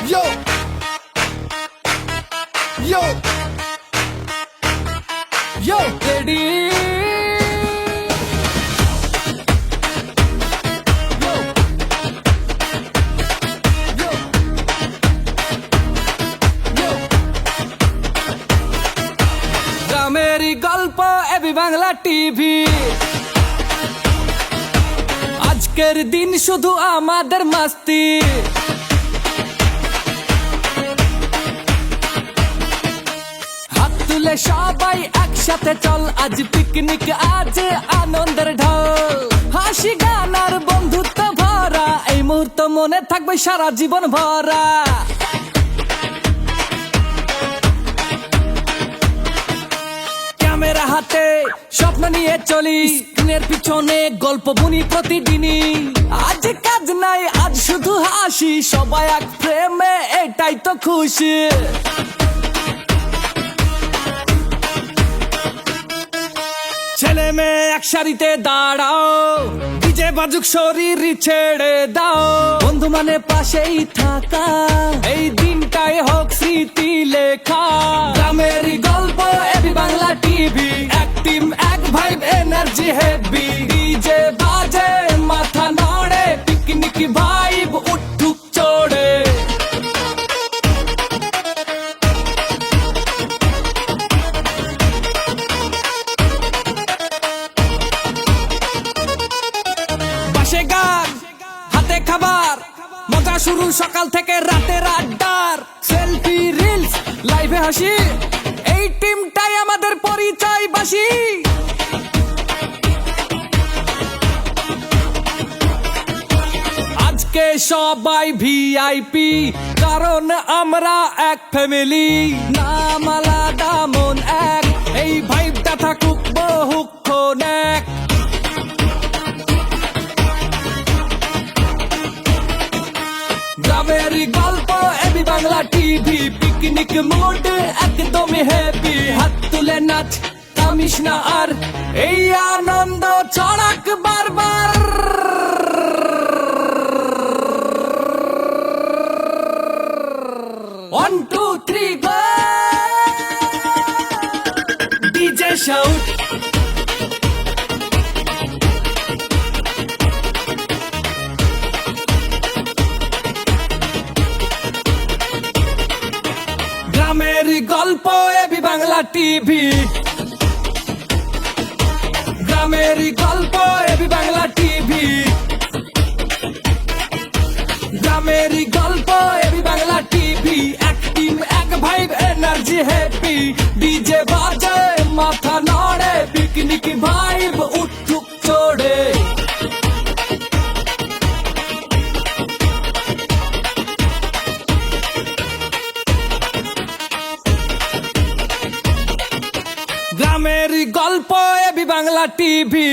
Yo, yo, yo, ready? Yo, yo, yo. গ্রামেরই গল্প AB Bangla TV. আজকের দিন শুধু আমাদের মাস্তি। হাত তুলে সবাই একসাথে চল, আজ পিকনিক, আজ আনন্দের ঢল। হাসি গান আর বন্ধুত্ব ভরা এই মুহূর্ত মনে থাকবে সারা জীবন ভরা। ক্যামেরা হাতে স্বপ্ন নিয়ে চলি, স্ক্রিনের পিছনে গল্প বুনি প্রতিদিনই। আজ কাজ নাই, আজ শুধু হাসি, সবাই এক প্রেমে, এটাই তো খুশি। ছেলে মেয়ে এক সারিতে দাঁড়াও, ডিজে বাজুক শরীর ছেড়ে দাও। বন্ধু মানে পাশেই থাকা, এই দিনটাই হোক স্মৃতি লেখা। গ্রামেরই গল্প এবি বাংলা টিভি, এক টিম এক ভাইব এনার্জি হেভি। ডিজে বাজে মাথা নাড়ে, পিকনিক ভাইব উঠুক চড়ে। বাসে গান হাতে খাবার, মজা শুরু সকাল থেকে রাতের আড্ডার। সেলফি রিলস লাইভে হাসি, এই টিমটাই আমাদের পরিচয় বাসি। আজকে সবাই ভিআইপি, কারণ আমরা এক ফ্যামিলি। নাম আলাদা মন এক, এই ভাইবটা থাকুক বহুক্ষণ এক। গ্রামেরই গল্প AB Bangla TV, picnic mood একদমই হ্যাপি। হাত তুলে নাচ থামিস না আর, এই আনন্দ ছড়াক বারবার। One two three go, DJ shout. গ্রামেরই গল্প এবি বাংলা টিভি, গ্রামেরই গল্প এবি বাংলা টিভি, গ্রামেরই গল্প এবি বাংলা টিভি। এক টিম এক ভাইব এনার্জি হেভি, ডিজে বাজে মাথা নাড়ে, পিকনিক ভাইব উঠুক চড়ে। গ্রামেরই গল্প এবি বাংলা টিভি।